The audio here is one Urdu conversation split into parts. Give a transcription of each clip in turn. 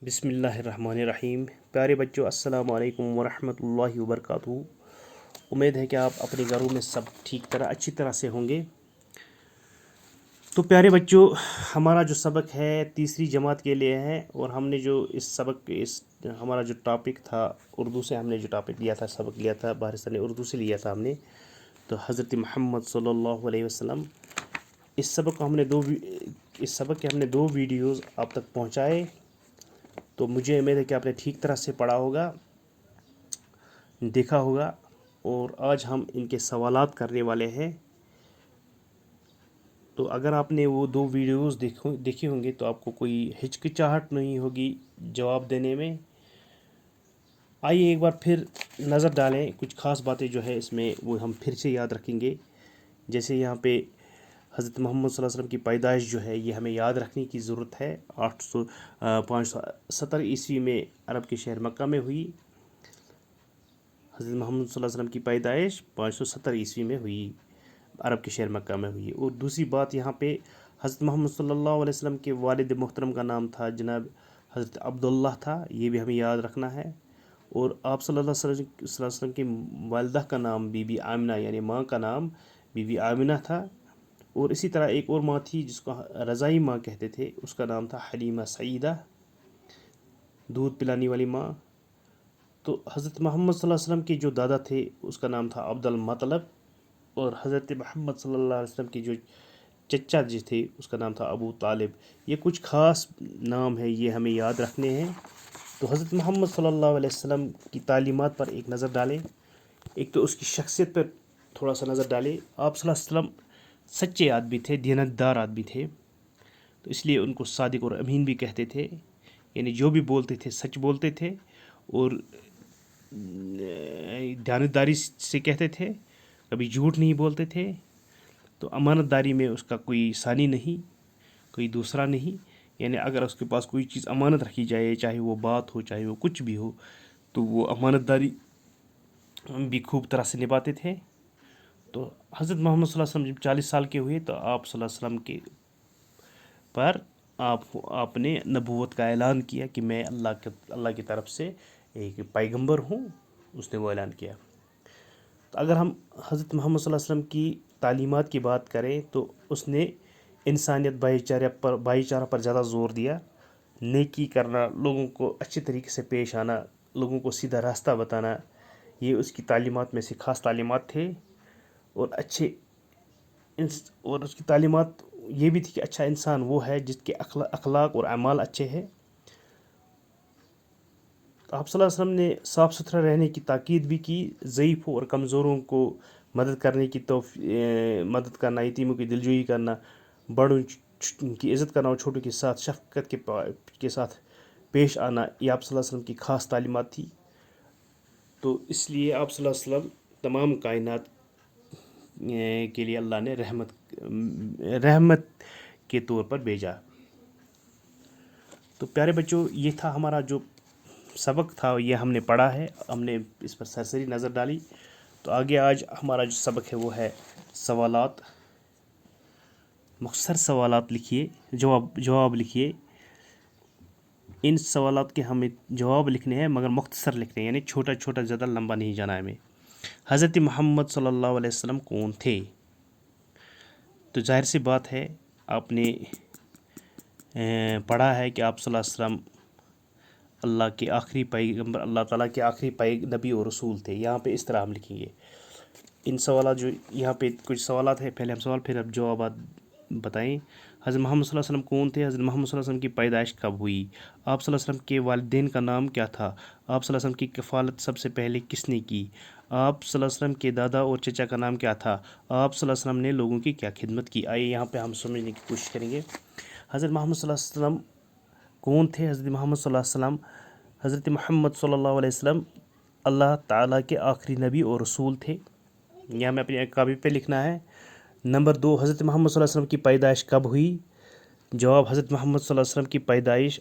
بسم اللہ الرحمن الرحیم۔ پیارے بچوں، السلام علیکم ورحمۃ اللہ وبرکاتہ۔ امید ہے کہ آپ اپنے گھروں میں سب اچھی طرح سے ہوں گے۔ تو پیارے بچوں، ہمارا جو سبق ہے تیسری جماعت کے لیے ہے، اور ہم نے جو ہمارا جو ٹاپک تھا اردو سے، ہم نے جو ٹاپک لیا تھا، سبق لیا تھا بحرستان اردو سے لیا تھا ہم نے، تو حضرت محمد صلی اللہ علیہ وسلم۔ اس سبق کے ہم نے دو ویڈیوز آپ تک پہنچائے، تو مجھے امید ہے کہ آپ نے ٹھیک طرح سے پڑھا ہوگا، دیکھا ہوگا، اور آج ہم ان کے سوالات کرنے والے ہیں۔ تو اگر آپ نے وہ دو ویڈیوز دیکھے ہوں گے تو آپ کو کوئی ہچکچاہٹ نہیں ہوگی جواب دینے میں۔ آئیے ایک بار پھر نظر ڈالیں، کچھ خاص باتیں جو ہے اس میں وہ ہم پھر سے یاد رکھیں گے۔ جیسے یہاں پہ حضرت محمد صلی اللہ علیہ وسلم کی پیدائش جو ہے یہ ہمیں یاد رکھنے کی ضرورت ہے۔ 570 عیسوی میں عرب کے شہر مکہ میں ہوئی۔ حضرت محمد صلی اللہ علیہ وسلم کی پیدائش 570 عیسوی میں ہوئی، عرب کے شہر مکہ میں ہوئی۔ اور دوسری بات، یہاں پہ حضرت محمد صلی اللہ علیہ وسلم کے والد محترم کا نام تھا جناب حضرت عبداللہ تھا، یہ بھی ہمیں یاد رکھنا ہے۔ اور آپ صلی اللہ علیہ وسلم کی والدہ کا نام بی بی آمنہ، یعنی ماں کا نام بی بی آمنہ تھا۔ اور اسی طرح ایک اور ماں تھی جس کو رضائی ماں کہتے تھے، اس کا نام تھا حلیمہ سعیدہ، دودھ پلانے والی ماں۔ تو حضرت محمد صلی اللہ علیہ وسلم کے جو دادا تھے اس کا نام تھا عبد المطلب، اور حضرت محمد صلی اللہ علیہ وسلم کی جو چچا جی تھے اس کا نام تھا ابو طالب۔ یہ کچھ خاص نام ہے، یہ ہمیں یاد رکھنے ہیں۔ تو حضرت محمد صلی اللہ علیہ وسلم کی تعلیمات پر ایک نظر ڈالیں، ایک تو اس کی شخصیت پر تھوڑا سا نظر ڈالیں۔ آپ صلی اللہ علیہ وسلم سچے آدمی تھے، دیانتدار آدمی تھے، تو اس لیے ان کو صادق اور امین بھی کہتے تھے، یعنی جو بھی بولتے تھے سچ بولتے تھے، اور دیانتداری سے کہتے تھے، کبھی جھوٹ نہیں بولتے تھے۔ تو امانت داری میں اس کا کوئی ثانی نہیں، کوئی دوسرا نہیں، یعنی اگر اس کے پاس کوئی چیز امانت رکھی جائے، چاہے وہ بات ہو، چاہے وہ کچھ بھی ہو، تو وہ امانت داری بھی خوب طرح سے نبھاتے تھے۔ تو حضرت محمد صلی اللہ علیہ وسلم جب 40 سال کے ہوئے تو آپ صلی اللہ علیہ وسلم کے پر آپ نے نبوت کا اعلان کیا کہ میں اللہ کی طرف سے ایک پیغمبر ہوں، اس نے وہ اعلان کیا۔ تو اگر ہم حضرت محمد صلی اللہ علیہ وسلم کی تعلیمات کی بات کریں تو اس نے انسانیت، بھائی چارہ پر زیادہ زور دیا، نیکی کرنا، لوگوں کو اچھے طریقے سے پیش آنا، لوگوں کو سیدھا راستہ بتانا، یہ اس کی تعلیمات میں سے خاص تعلیمات تھے۔ اور اس کی تعلیمات یہ بھی تھی کہ اچھا انسان وہ ہے جس کے اخلاق اور اعمال اچھے ہیں۔ آپ صلی اللہ علیہ وسلم نے صاف ستھرا رہنے کی تاکید بھی کی، ضعیفوں اور کمزوروں کو مدد کرنا، یتیموں کی دلجوئی کرنا، بڑوں کی عزت کرنا، اور چھوٹوں کے ساتھ شفقت کے ساتھ پیش آنا، یہ آپ صلی اللہ علیہ وسلم کی خاص تعلیمات تھی۔ تو اس لیے آپ صلی اللہ علیہ وسلم تمام کائنات کے لیے اللہ نے رحمت کے طور پر بھیجا۔ تو پیارے بچوں، یہ تھا ہمارا جو سبق تھا، یہ ہم نے پڑھا ہے، ہم نے اس پر سرسری نظر ڈالی۔ تو آگے آج ہمارا جو سبق ہے وہ ہے سوالات۔ مختصر سوالات لکھیے، جواب لکھیے۔ ان سوالات کے ہمیں جواب لکھنے ہیں مگر مختصر لکھنے ہیں، یعنی چھوٹا چھوٹا، زیادہ لمبا نہیں جانا ہے ہمیں۔ حضرت محمد صلی اللہ علیہ وسلم کون تھے؟ تو ظاہر سی بات ہے، آپ نے پڑھا ہے کہ آپ صلی اللہ علیہ وسلم اللہ کے آخری پیغمبر، اللہ تعالیٰ کے آخری نبی اور رسول تھے۔ یہاں پہ اس طرح ہم لکھیں گے ان سوالات، جو یہاں پہ کچھ سوالات ہیں، پہلے ہم سوال پھر اب جوابات بتائیں۔ حضرت محمد صلی اللہ علیہ وسلم کون تھے؟ حضرت محمد صلی اللہ علیہ وسلم کی پیدائش کب ہوئی؟ آپ صلی اللہ علیہ وسلم کے والدین کا نام کیا تھا؟ آپ صلی اللہ علیہ وسلم کی کفالت سب سے پہلے کس نے کی؟ آپ صلی اللہ علیہ وسلم کے دادا اور چچا کا نام کیا تھا؟ آپ صلی اللہ علیہ وسلم نے لوگوں کی کیا خدمت کی؟ آئیے یہاں پہ ہم سمجھنے کی کوشش کریں گے۔ حضرت محمد صلی اللہ علیہ وسلم کون تھے؟ حضرت محمد صلی اللہ علیہ وسلم، حضرت محمد صلی اللہ علیہ وسلم اللہ تعالیٰ کے آخری نبی اور رسول تھے۔ یہ ہمیں اپنی کاپی پہ لکھنا ہے۔ نمبر 2، حضرت محمد صلی اللہ علیہ وسلم کی پیدائش کب ہوئی؟ جواب، حضرت محمد صلی اللہ علیہ وسلم کی پیدائش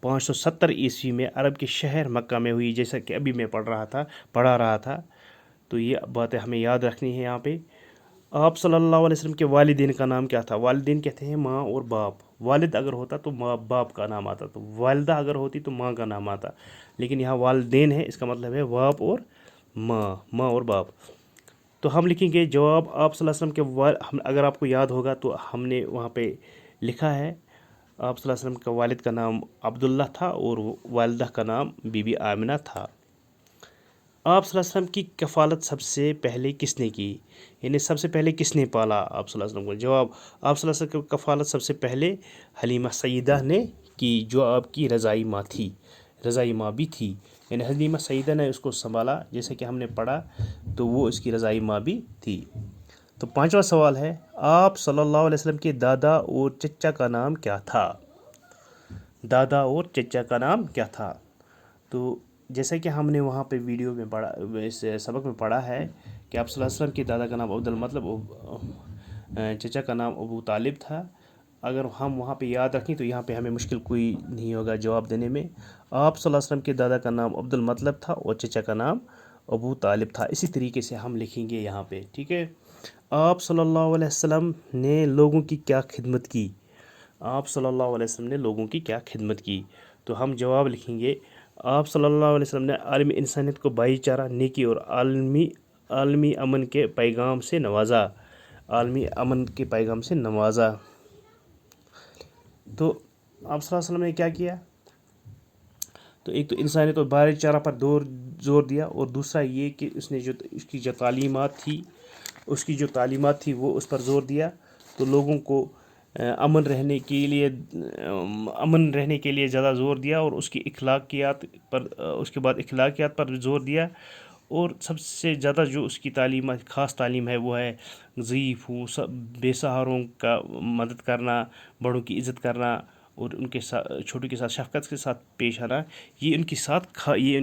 570 عیسوی میں عرب کے شہر مکہ میں ہوئی، جیسا کہ ابھی میں پڑھا رہا تھا۔ تو یہ باتیں ہمیں یاد رکھنی ہے یہاں پہ۔ آپ صلی اللہ علیہ وسلم کے والدین کا نام کیا تھا؟ والدین کہتے ہیں ماں اور باپ. والد اگر ہوتا تو ماں باپ کا نام آتا، تو والدہ اگر ہوتی تو ماں کا نام آتا، لیکن یہاں والدین ہے، اس کا مطلب ہے باپ اور ماں اور باپ. تو ہم لکھیں گے جواب. آپ صلی اللہ علیہ وسلم کے اگر آپ کو یاد ہوگا تو ہم نے وہاں پہ لکھا ہے آپ صلی اللہ علیہ وسلم کا والد کا نام عبداللہ تھا اور والدہ کا نام بی بی آمنہ تھا. آپ صلی اللہ علیہ وسلم کی کفالت سب سے پہلے کس نے کی؟ یعنی سب سے پہلے کس نے پالا آپ صلی اللہ علیہ وسلم کو؟ جواب. آپ صلی اللہ علیہ وسلم کی کفالت سب سے پہلے حلیمہ سیدہ نے کی، جو آپ کی رضائی ماں تھی، رضائی ماں بھی تھی. یعنی حلیمہ سیدہ نے اس کو سنبھالا، جیسے کہ ہم نے پڑھا، تو وہ اس کی رضائی ماں بھی تھی. تو 5واں سوال ہے، آپ صلی اللہ علیہ وسلم کے دادا اور چچا کا نام کیا تھا؟ دادا اور چچا کا نام کیا تھا؟ تو جیسا کہ ہم نے وہاں پہ ویڈیو میں پڑھا، اس سبق میں پڑھا ہے کہ آپ صلی اللہ علیہ وسلم کے دادا کا نام عبد المطلب، چچا کا نام ابو طالب تھا. اگر ہم وہاں پہ یاد رکھیں تو یہاں پہ ہمیں مشکل کوئی نہیں ہوگا جواب دینے میں. آپ صلی اللہ علیہ وسلم کے دادا کا نام عبد المطلب تھا اور چچا کا نام ابو طالب تھا. اسی طریقے سے ہم لکھیں گے یہاں پہ، ٹھیک ہے. آپ صلی اللہ علیہ وسلم نے لوگوں کی کیا خدمت کی؟ آپ صلی اللہ علیہ وسلم نے لوگوں کی کیا خدمت کی؟ تو ہم جواب لکھیں گے، آپ صلی اللہ علیہ وسلم نے عالمی انسانیت کو بھائی چارہ، نیکی اور عالمی امن کے پیغام سے نوازا. عالمی امن کے پیغام سے نوازا. تو آپ صلی اللہ علیہ وسلم نے کیا کیا؟ تو ایک تو انسانیت اور بھائی چارہ پر زور دیا، اور دوسرا یہ کہ اس کی جو تعلیمات تھی وہ اس پر زور دیا. تو لوگوں کو امن رہنے کے لیے زیادہ زور دیا، اور اس کے بعد اخلاقیات پر زور دیا. اور سب سے زیادہ جو اس کی خاص تعلیم ہے وہ ہے ضعیف بے سہاروں کا مدد کرنا، بڑوں کی عزت کرنا، اور ان کے ساتھ چھوٹوں کے ساتھ شفقت کے ساتھ پیش آنا. یہ ان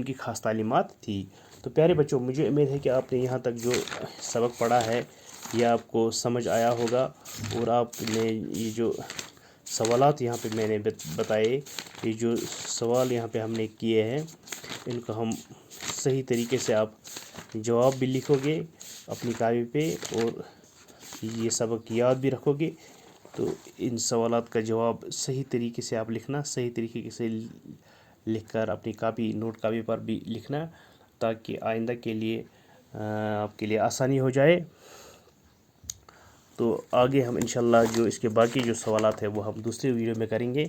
کی خاص تعلیمات تھی. تو پیارے بچوں، مجھے امید ہے کہ آپ نے یہاں تک جو سبق پڑھا ہے یہ آپ کو سمجھ آیا ہوگا، اور آپ نے یہ جو سوالات یہاں پہ میں نے بتائے، یہ جو سوال یہاں پہ ہم نے کیے ہیں، ان کو ہم صحیح طریقے سے آپ جواب بھی لکھو گے اپنی کاپی پہ، اور یہ سبق یاد بھی رکھو گے. تو ان سوالات کا جواب صحیح طریقے سے آپ لکھنا، صحیح طریقے سے لکھ کر اپنی نوٹ کاپی پر بھی لکھنا، تاکہ آئندہ کے لیے آپ کے لیے آسانی ہو جائے. تو آگے ہم انشاءاللہ جو اس کے باقی جو سوالات ہیں وہ ہم دوسرے ویڈیو میں کریں گے.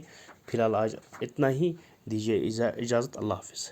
فی الحال آج اتنا ہی. دیجیے اجازت. اللہ حافظ.